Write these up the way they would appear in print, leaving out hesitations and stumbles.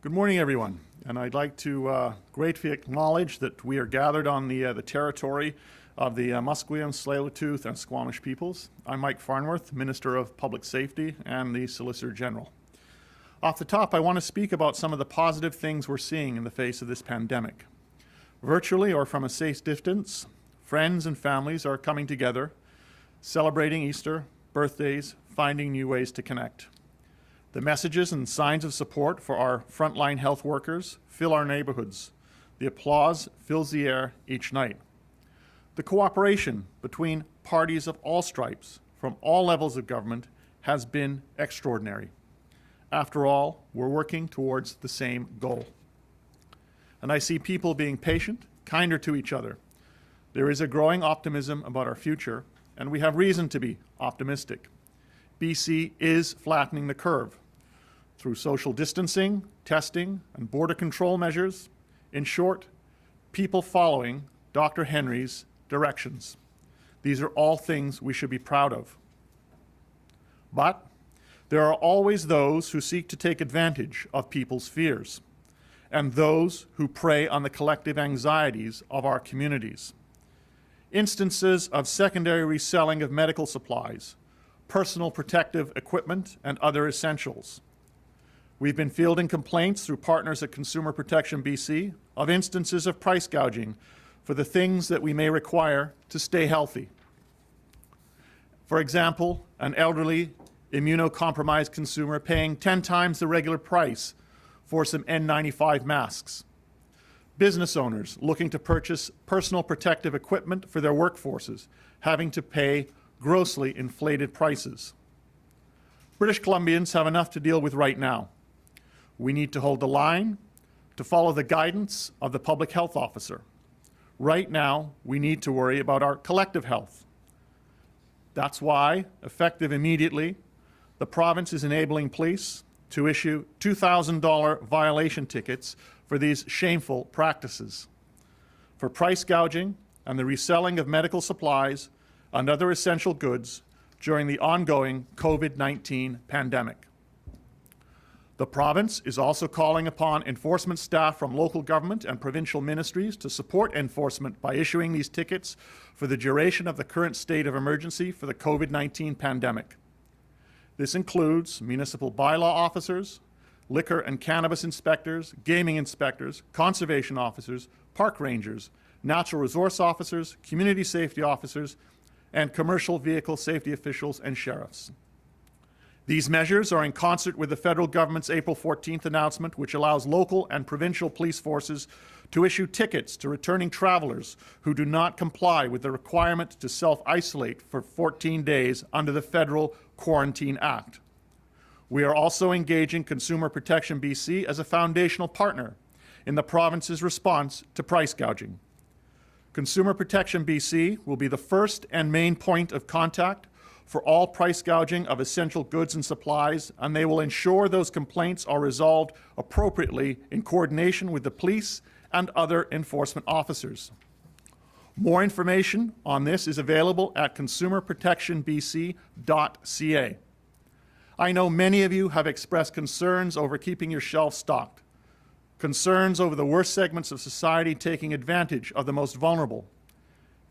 Good morning, everyone. And I'd like to gratefully acknowledge that we are gathered on the territory of the Musqueam, Tsleil-Waututh, and Squamish peoples. I'm Mike Farnworth, Minister of Public Safety and the Solicitor General. Off the top, I want to speak about some of the positive things we're seeing in the face of this pandemic. Virtually or from a safe distance, friends and families are coming together, celebrating Easter, birthdays, finding new ways to connect. The messages and signs of support for our frontline health workers fill our neighborhoods. The applause fills the air each night. The cooperation between parties of all stripes from all levels of government has been extraordinary. After all, we're working towards the same goal. And I see people being patient, kinder to each other. There is a growing optimism about our future, and we have reason to be optimistic. BC is flattening the curve through social distancing, testing, and border control measures. In short, people following Dr. Henry's directions. These are all things we should be proud of. But there are always those who seek to take advantage of people's fears, and those who prey on the collective anxieties of our communities. Instances of secondary reselling of medical supplies, personal protective equipment, and other essentials. We've been fielding complaints through partners at Consumer Protection BC of instances of price gouging for the things that we may require to stay healthy. For example, an elderly, immunocompromised consumer paying 10 times the regular price for some N95 masks. Business owners looking to purchase personal protective equipment for their workforces, having to pay grossly inflated prices. British Columbians have enough to deal with right now. We need to hold the line, to follow the guidance of the public health officer. Right now, we need to worry about our collective health. That's why, effective immediately, the province is enabling police to issue $2,000 violation tickets for these shameful practices. For price gouging and the reselling of medical supplies and other essential goods during the ongoing COVID-19 pandemic. The province is also calling upon enforcement staff from local government and provincial ministries to support enforcement by issuing these tickets for the duration of the current state of emergency for the COVID-19 pandemic. This includes municipal bylaw officers, liquor and cannabis inspectors, gaming inspectors, conservation officers, park rangers, natural resource officers, community safety officers, and commercial vehicle safety officials and sheriffs. These measures are in concert with the federal government's April 14th announcement, which allows local and provincial police forces to issue tickets to returning travelers who do not comply with the requirement to self-isolate for 14 days under the Federal Quarantine Act. We are also engaging Consumer Protection BC as a foundational partner in the province's response to price gouging. Consumer Protection BC will be the first and main point of contact for all price gouging of essential goods and supplies, and they will ensure those complaints are resolved appropriately in coordination with the police and other enforcement officers. More information on this is available at consumerprotectionbc.ca. I know many of you have expressed concerns over keeping your shelves stocked, concerns over the worst segments of society taking advantage of the most vulnerable.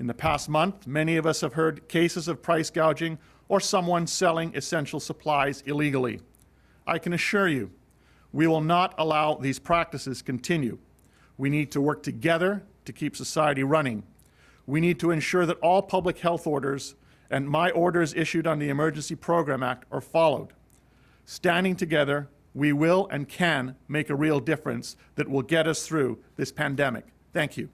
In the past month, many of us have heard cases of price gouging or someone selling essential supplies illegally. I can assure you, we will not allow these practices continue. We need to work together to keep society running. We need to ensure that all public health orders and my orders issued on the Emergency Program Act are followed. Standing together, we will and can make a real difference that will get us through this pandemic. Thank you.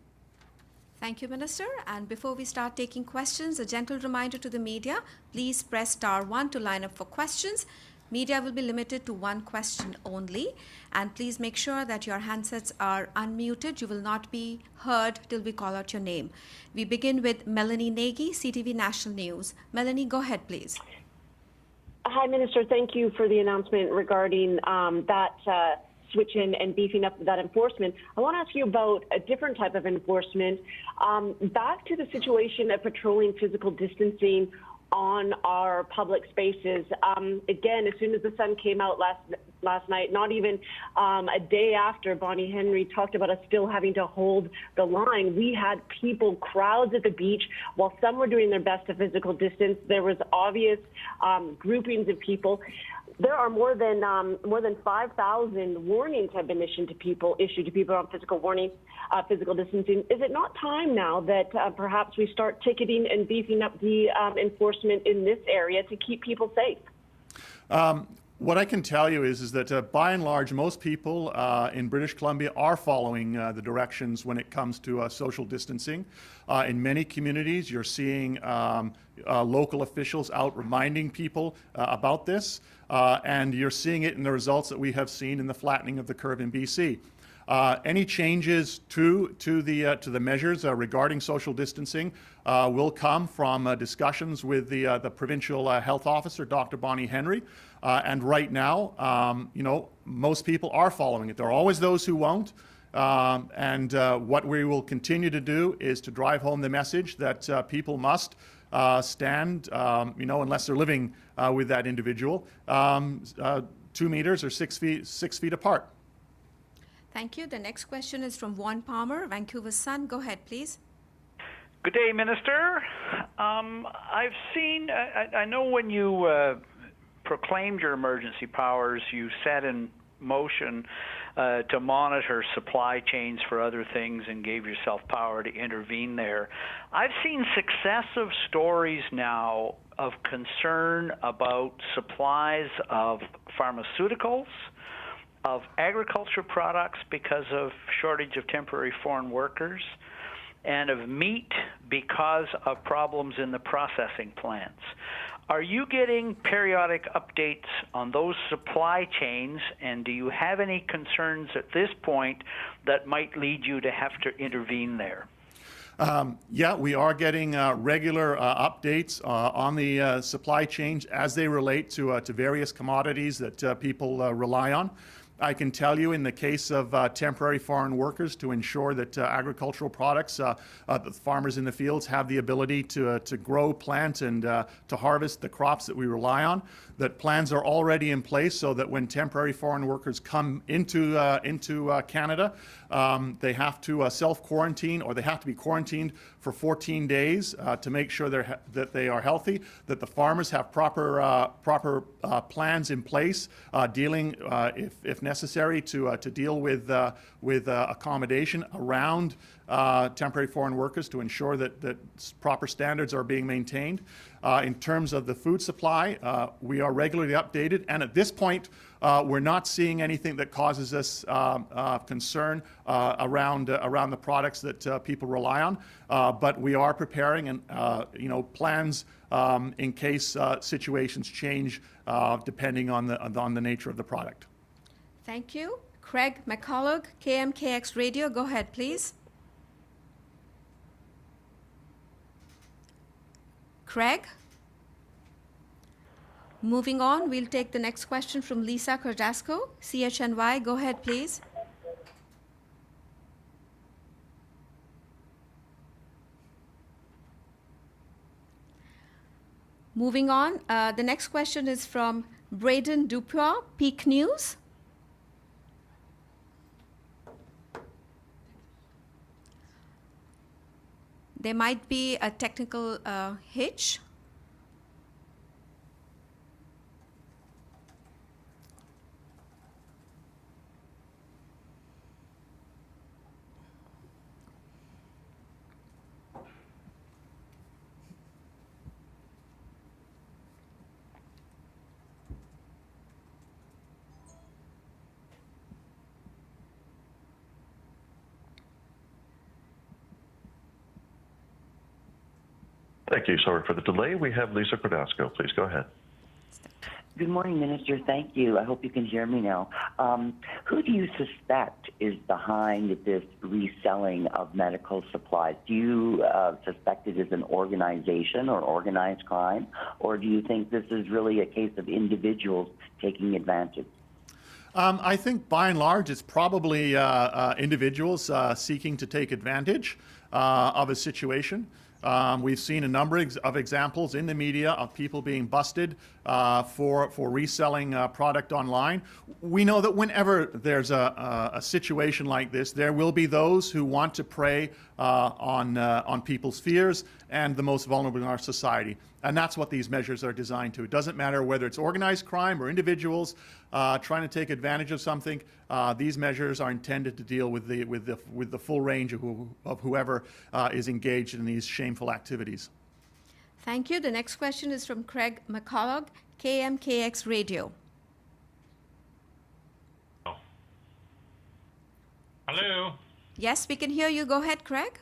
Thank you, Minister. And before we start taking questions, a gentle reminder to the media, please press *1 to line up for questions. Media will be limited to one question only. And please make sure that your handsets are unmuted. You will not be heard till we call out your name. We begin with Melanie Nagy, CTV National News. Melanie, go ahead, please. Hi, Minister. Thank you for the announcement regarding that switch in and beefing up that enforcement. I want to ask you about a different type of enforcement. Back to the situation of patrolling physical distancing on our public spaces. Again, as soon as the sun came out last night, not even a day after Bonnie Henry talked about us still having to hold the line. We had people, crowds at the beach, while some were doing their best to physical distance. There was obvious groupings of people. There are more than 5,000 warnings have been issued to people on physical distancing. Is it not time now that perhaps we start ticketing and beefing up the enforcement in this area to keep people safe? What I can tell you is that by and large, most people in British Columbia are following the directions when it comes to social distancing. In many communities, you're seeing local officials out reminding people about this, and you're seeing it in the results that we have seen in the flattening of the curve in BC. Any changes to the measures regarding social distancing will come from discussions with the provincial health officer, Dr. Bonnie Henry. And right now, most people are following it. There are always those who won't. And what we will continue to do is to drive home the message that people must stand, unless they're living with that individual, 2 meters or 6 feet apart. Thank you. The next question is from Vaughn Palmer, Vancouver Sun. Go ahead, please. Good day, Minister. I've seen, I know when you proclaimed your emergency powers, you set in motion to monitor supply chains for other things and gave yourself power to intervene there. I've seen successive stories now of concern about supplies of pharmaceuticals, of agriculture products because of shortage of temporary foreign workers, and of meat because of problems in the processing plants. Are you getting periodic updates on those supply chains, and do you have any concerns at this point that might lead you to have to intervene there? Yeah, we are getting regular updates on the supply chains as they relate to various commodities that people rely on. I can tell you in the case of temporary foreign workers, to ensure that agricultural products, the farmers in the fields have the ability to grow, plant, and to harvest the crops that we rely on, that plans are already in place so that when temporary foreign workers come into Canada, they have to self-quarantine, or they have to be quarantined for 14 days to make sure that they are healthy, that the farmers have proper plans in place dealing, if necessary, to deal with accommodation around temporary foreign workers to ensure that proper standards are being maintained. In terms of the food supply, we are regularly updated, and at this point, we're not seeing anything that causes us concern around the products that people rely on. But we are preparing and plans in case situations change depending on the nature of the product. Thank you. Craig McCullough, KMKX Radio. Go ahead, please. Craig? Moving on, we'll take the next question from Lisa Cordasco, CHNY. Go ahead, please. Moving on, the next question is from Braden Dupois, Peak News. There might be a technical hitch. Thank you. Sorry for the delay. We have Lisa Cordasco. Please go ahead. Good morning, Minister. Thank you. I hope you can hear me now. Who do you suspect is behind this reselling of medical supplies? Do you suspect it is an organization or organized crime, or do you think this is really a case of individuals taking advantage? I think by and large it's probably individuals seeking to take advantage of a situation. We've seen a number of examples in the media of people being busted for reselling product online. We know that whenever there's a situation like this, there will be those who want to prey on people's fears and the most vulnerable in our society. And that's what these measures are designed to. It doesn't matter whether it's organized crime or individuals trying to take advantage of something. These measures are intended to deal with the full range of whoever is engaged in these shameful activities. Thank you. The next question is from Craig McCullough, KMKX Radio. Hello. Yes, we can hear you. Go ahead, Craig.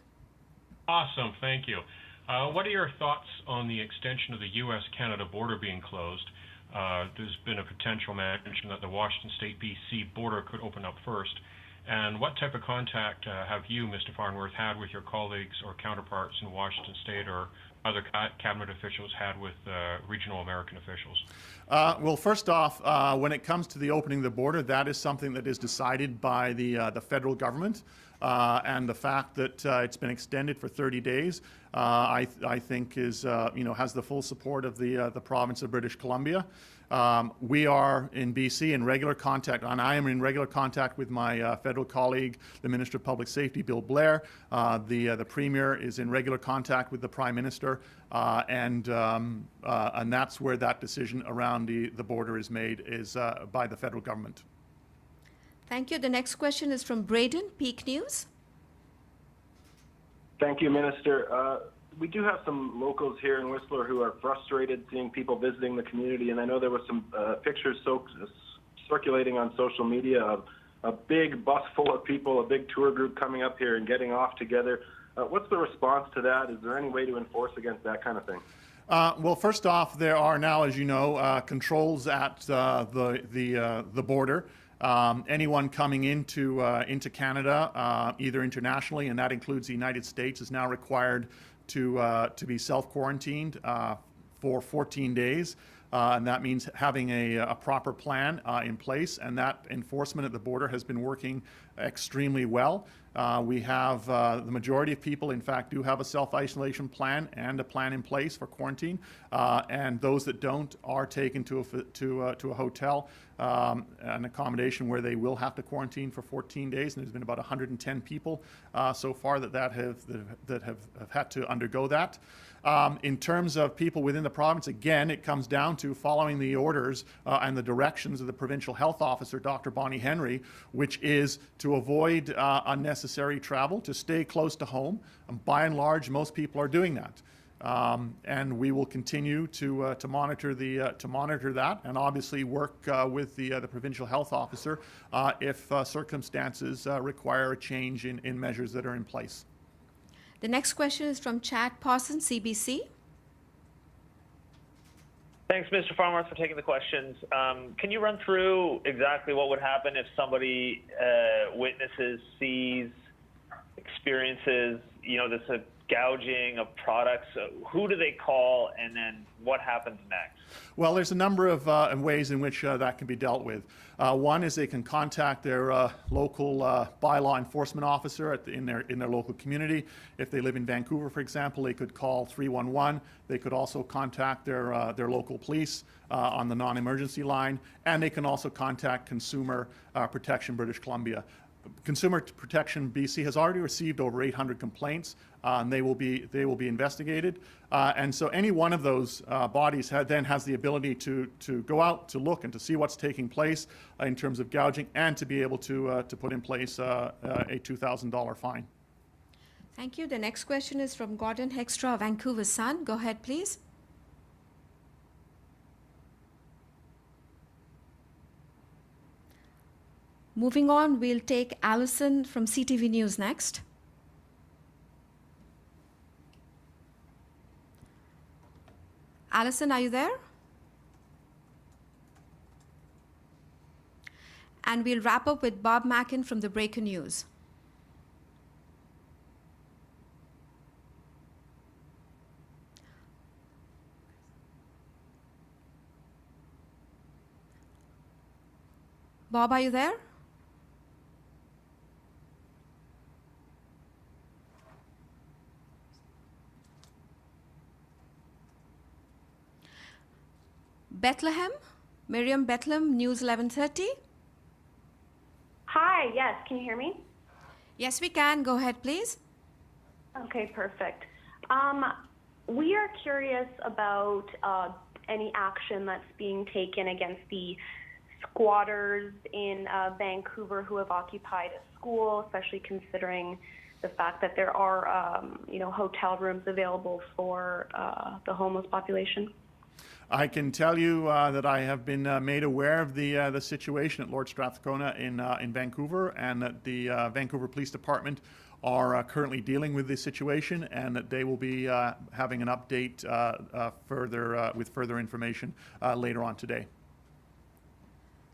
Awesome. Thank you. What are your thoughts on the extension of the U.S.-Canada border being closed? There's been a potential mention that the Washington State-BC border could open up first. And what type of contact have you, Mr. Farnworth, had with your colleagues or counterparts in Washington State or other cabinet officials had with regional American officials? Well, first off, when it comes to the opening of the border, that is something that is decided by the federal government. And the fact that it's been extended for 30 days, I think is, has the full support of the province of British Columbia. We are in BC in regular contact, and I am in regular contact with my federal colleague, the Minister of Public Safety, Bill Blair. The Premier is in regular contact with the Prime Minister, and that's where that decision around the border is made, is by the federal government. Thank you. The next question is from Braden, Peak News. Thank you, Minister. We do have some locals here in Whistler who are frustrated seeing people visiting the community, and I know there was some pictures circulating on social media of a big bus full of people, a big tour group coming up here and getting off together. What's the response to that? Is there any way to enforce against that kind of thing? Well, first off, there are now, as you know, controls at the border. Anyone coming into Canada, either internationally, and that includes the United States, is now required to be self-quarantined for 14 days. And that means having a proper plan in place, and that enforcement at the border has been working extremely well. We have the majority of people, in fact, do have a self-isolation plan and a plan in place for quarantine, and those that don't are taken to a hotel, an accommodation where they will have to quarantine for 14 days. And there's been about 110 people so far that have had to undergo that. In terms of people within the province, again, it comes down to following the orders and the directions of the provincial health officer, Dr. Bonnie Henry, which is to avoid unnecessary travel, to stay close to home. And by and large, most people are doing that. And we will continue to monitor that, and obviously work with the provincial health officer if circumstances require a change in measures that are in place. The next question is from Chad Pawson, CBC. Thanks, Mr. Farnworth, for taking the questions. Can you run through exactly what would happen if somebody witnesses, sees, experiences, this gouging of products? Who do they call, and then what happens next? Well, there's a number of ways in which that can be dealt with. One is they can contact their local bylaw enforcement officer in their local community. If they live in Vancouver, for example, they could call 311. They could also contact their local police on the non-emergency line, and they can also contact Consumer Protection British Columbia. Consumer Protection BC has already received over 800 complaints, and they will be investigated. And so any one of those bodies then has the ability to go out to look and to see what's taking place in terms of gouging, and to be able to put in place a $2,000 fine. Thank you. The next question is from Gordon Hextra, Vancouver Sun. Go ahead, please. Moving on, we'll take Allison from CTV News next. Allison, are you there? And we'll wrap up with Bob Mackin from the Breaker News. Bob, are you there? Bethlehem. Miriam Bethlehem, News 1130. Hi, yes, can you hear me? Yes, we can. Go ahead, please. Okay, perfect. We are curious about any action that's being taken against the squatters in Vancouver who have occupied a school, especially considering the fact that there are, hotel rooms available for the homeless population. I can tell you that I have been made aware of the situation at Lord Strathcona in Vancouver, and that the Vancouver Police Department are currently dealing with this situation, and that they will be having an update with further information later on today.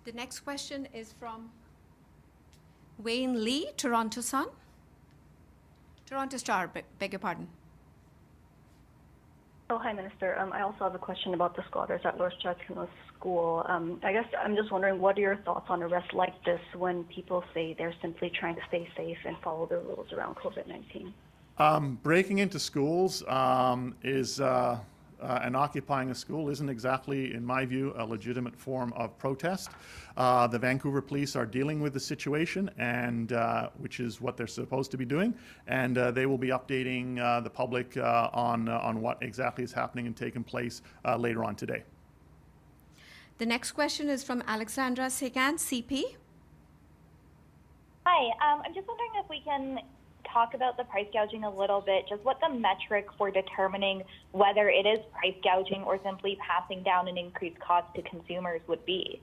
The next question is from Wayne Lee, Toronto Sun. Toronto Star, beg your pardon. Oh, hi, Minister. I also have a question about the squatters at Lord Strathcona School. I guess I'm just wondering, what are your thoughts on arrests like this when people say they're simply trying to stay safe and follow the rules around COVID-19? Breaking into schools and occupying a school isn't exactly, in my view, a legitimate form of protest. The Vancouver Police are dealing with the situation, and which is what they're supposed to be doing, and they will be updating the public on what exactly is happening and taking place later on today. The next question is from Alexandra Segan, CP. Hi, I'm just wondering if we can talk about the price gouging a little bit, just what the metric for determining whether it is price gouging or simply passing down an increased cost to consumers would be.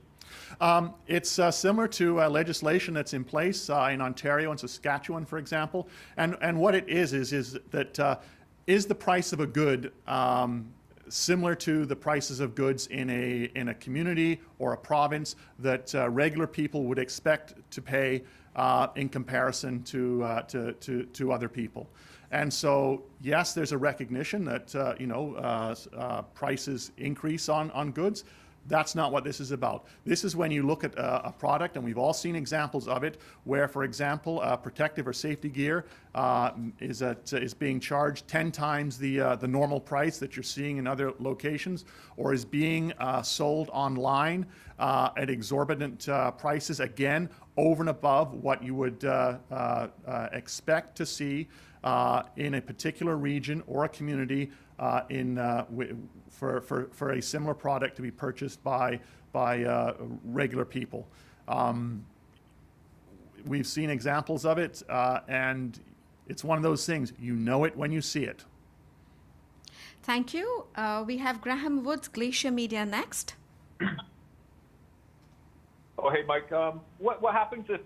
It's similar to legislation that's in place in Ontario and Saskatchewan, for example. And what it is that is the price of a good similar to the prices of goods in a community or a province that regular people would expect to pay in comparison to other people. And so, yes, there's a recognition that prices increase on goods. That's not what this is about. This is when you look at a product, and we've all seen examples of it, where, for example, protective or safety gear is being charged 10 times the normal price that you're seeing in other locations, or is being sold online at exorbitant prices, again, over and above what you would expect to see in a particular region or a community for a similar product to be purchased by regular people. We've seen examples of it, and it's one of those things, you know it when you see it. Thank you. We have Graham Woods, Glacier Media, next. Oh, hey, Mike. What happens if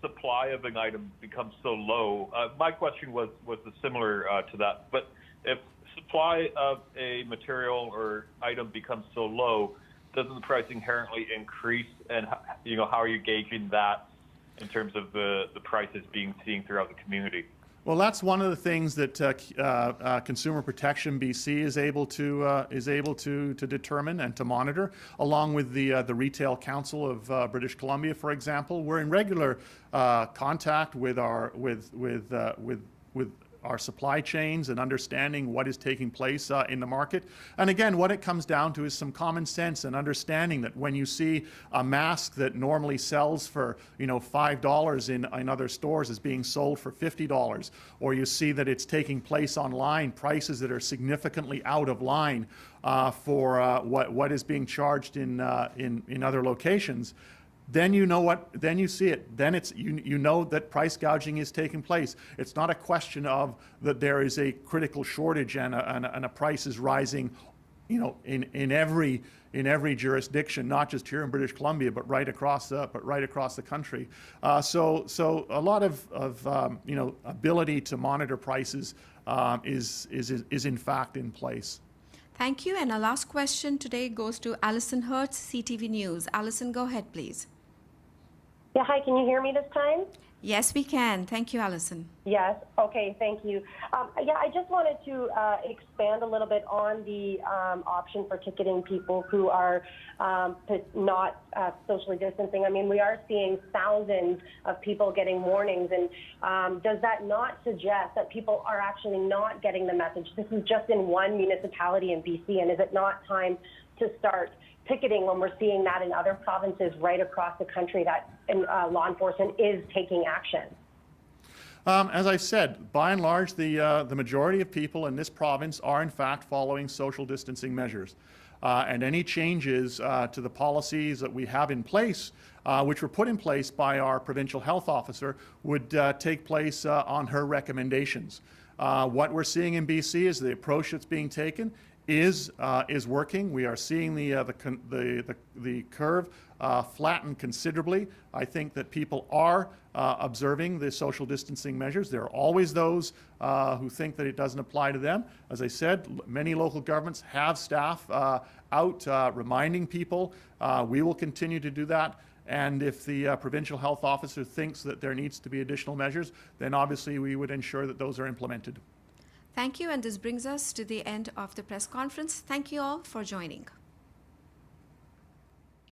supply of an item becomes so low? My question was similar to that. But if supply of a material or item becomes so low, doesn't the price inherently increase? And how are you gauging that in terms of the prices being seen throughout the community? Well, that's one of the things that Consumer Protection BC is able to determine and to monitor, along with the Retail Council of British Columbia, for example. We're in regular contact with our supply chains and understanding what is taking place in the market. And again, what it comes down to is some common sense and understanding that when you see a mask that normally sells for $5 in other stores is being sold for $50, or you see that it's taking place online, prices that are significantly out of line for what is being charged in other locations, then you know then you see it. Then it's you know that price gouging is taking place. It's not a question of that there is a critical shortage and a price is rising, in every jurisdiction, not just here in British Columbia, but right across the country. So a lot of ability to monitor prices is in fact in place. Thank you. And our last question today goes to Alison Hertz, CTV News. Alison, go ahead, please. Yeah, hi, can you hear me this time? Yes, we can. Thank you, Alison. Yes, okay, thank you. I just wanted to expand a little bit on the option for ticketing people who are not socially distancing. I mean, we are seeing thousands of people getting warnings, and does that not suggest that people are actually not getting the message? This is just in one municipality in BC, and is it not time to start ticketing when we're seeing that in other provinces right across the country that law enforcement is taking action? As I said, by and large, the majority of people in this province are in fact following social distancing measures. And any changes to the policies that we have in place, which were put in place by our provincial health officer, would take place on her recommendations. What we're seeing in BC is the approach that's being taken is working. We are seeing the curve flatten considerably. I think that people are observing the social distancing measures. There are always those who think that it doesn't apply to them. As I said, many local governments have staff out reminding people. We will continue to do that. And if the provincial health officer thinks that there needs to be additional measures, then obviously we would ensure that those are implemented. Thank you, and this brings us to the end of the press conference. Thank you all for joining.